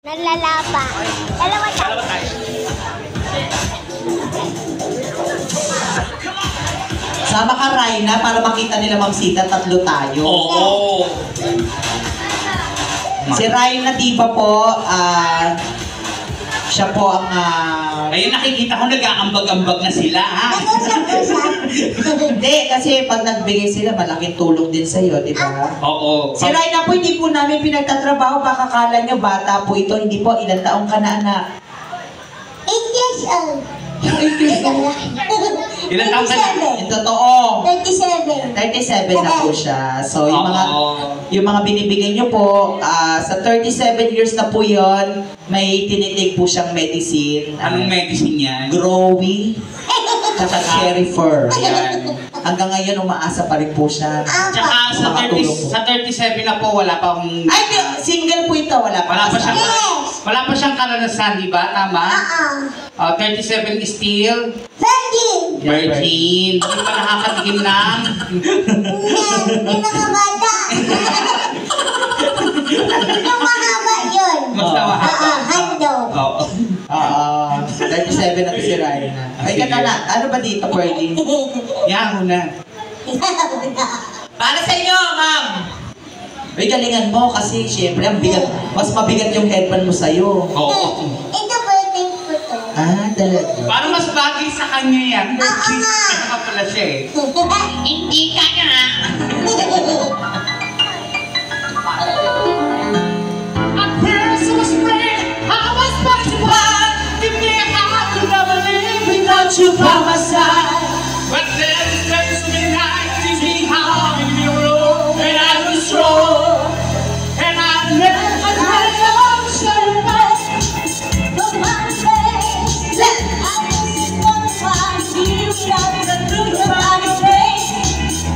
Naglalaba. Dalawa tayo. Sama ka, Raina, para makita nila Ma'am Sita, tatlo tayo. Oo. Si Raina, di ba po, siya po ang... Ayun, nakikita ko nag-aambag-ambag na sila, ha? Hindi, kasi pag nagbigay sila, malaking tulong din sa'yo, di ba? Oo. Si Raina po, hindi po namin pinagtatrabaho. Baka kala nyo, bata po ito. Hindi po, ilang taong ka na, anak? 8 years old. 8 years old. Ilang taon ka na? Yung totoo. 37. 37 na po siya. So, yung mga binibigay nyo po, sa 37 years na po yon, may tinitig po siyang medicine. Anong medicine yan? Growy. Tsaka cherry fur. Ayan. Hanggang ngayon, umaasa pa rin po siya. Tsaka sa 37 na po, wala pa akong... Ay, single po ito. Wala pa siyang... Yes. Wala pa siyang karanasan, di ba? Tama? 37 is still... 13. Virgin. Hindi pa nakakatikim ng... Hindi nakabata. Yung mahaba yun. Mas nawahaba. Handog. Oo. 37 na si Raina. Ay, katala. Ano ba dito, Pearly? Yan, una. Para sa inyo, ma'am! May galingan mo kasi syempre ang bigat, mas mabigat yung headband mo sa'yo. Oo. Ito birthday ko to. Talaga. Parang mas bagay sa kanya yan. Oo nga. Kaya pala siya eh. Hindi ka na. You by my side. But then there's so many nights to see how you roll. And I was strong. And I never had no service. But one day, I just wanna find you without the truth about your face.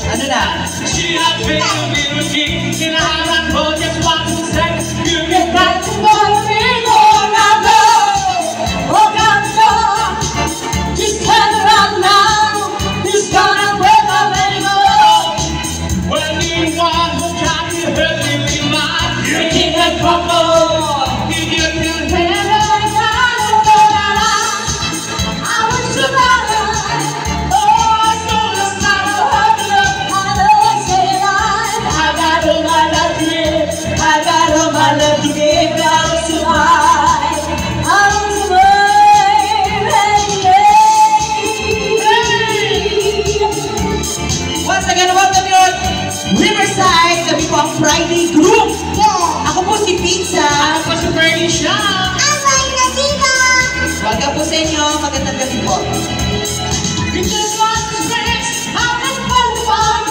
Ano na? She had been a little kid. And I ran for just one second. You get back to me. Oh, now go. Oh, now go. Just turn around now. It's gonna break up anymore. When you want to try to hurt me with your mind, you can't come on. You just can't handle it. I was your brother. Oh, so it's not a hurt enough. I always say lies. I got all my love to give. I got all my love to give. Now it's so high. I was your brother. Once again, welcome yun, Riverside. Kami po ang Friday Group. Yeah. Ako po si Pizza. Ako si Bernie siya. I'm like the diva. Welcome po sa inyo. Magandang gabi po. You just want to stress. I was fun.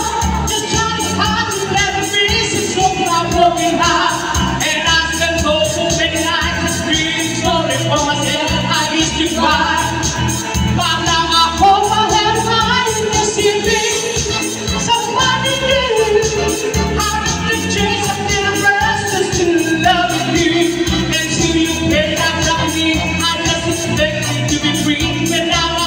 Just trying to hide to never be so I'm broken heart. And I spent so many nights just feeling sorry for myself. I used to cry. But now I hope I have time to see me. Somebody new. I have to change something just to love you. And see you get out of me. I just expected to be free. But now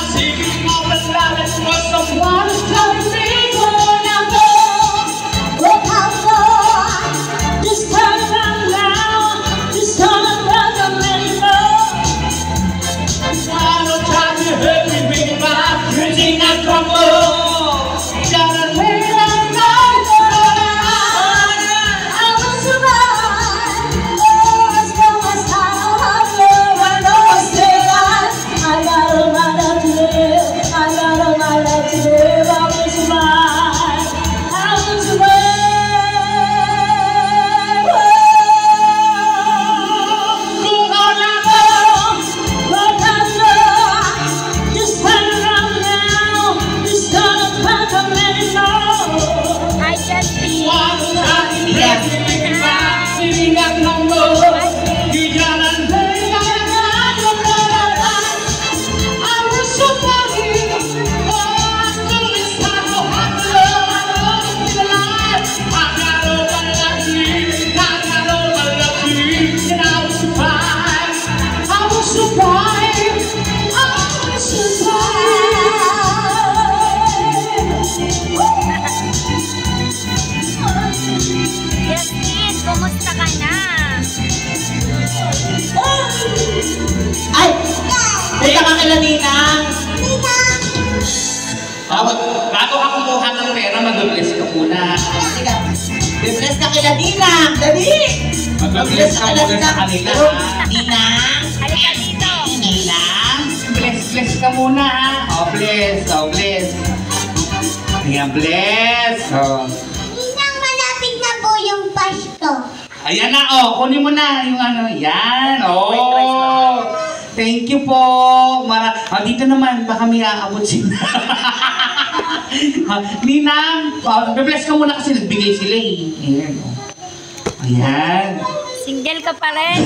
kila Ninang. Dali! Mag-bless ka muna sa kanila. Ninang! Halika dito. Ninang! Bless ka muna ha. Oh, bless. Ayan, bless. Oh. Ninang, malapit na po yung Pasko. Ayan na, oh. Kunin mo na yung ano. Yan, oh. Thank you po. Dito naman, baka may aabot sila. Ninang, bless ka muna kasi nagbigay sila eh. Ayan, oh. Ayan. Single ka pa rin.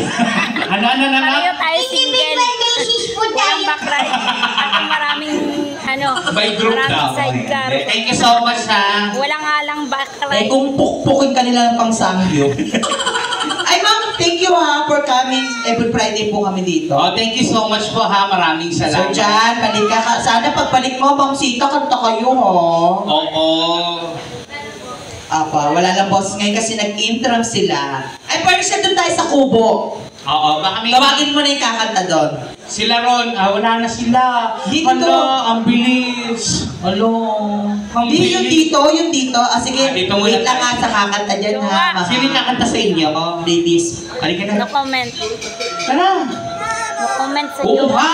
Ano? Pareho tayo Independent single. relationship po Walang tayo. background. At maraming, By group maraming daw. sidecar. Thank you so much ha. Walang halang Eh background. kung pukpukin ka nila ng pangsangyo. Ay ma'am, thank you ha for coming. Every Friday po kami dito. Oh, thank you so much po ha. Maraming Sir salamat. Jan, balik ka. Sana pagbalik mo, Ma'am Sita, kanta kayo ha. Oo. Apa, wala lang boss ngayon kasi nag-interim sila. Ay, pwede siya doon tayo sa kubo. Oo, baka may... Tawagin mo na yung kakanta doon. Sila ron, wala na sila. Dito. Ala, ang bilis. Alo, ang Hindi, yung bilis. dito. Sige, Dito muna wait lang tayo. nga sa kakanta dyan ha. Jowa. Mga Sino yung kakanta sa inyo? ladies. Halika No na. comment. Tara. No comment sa Oo iyo. ha.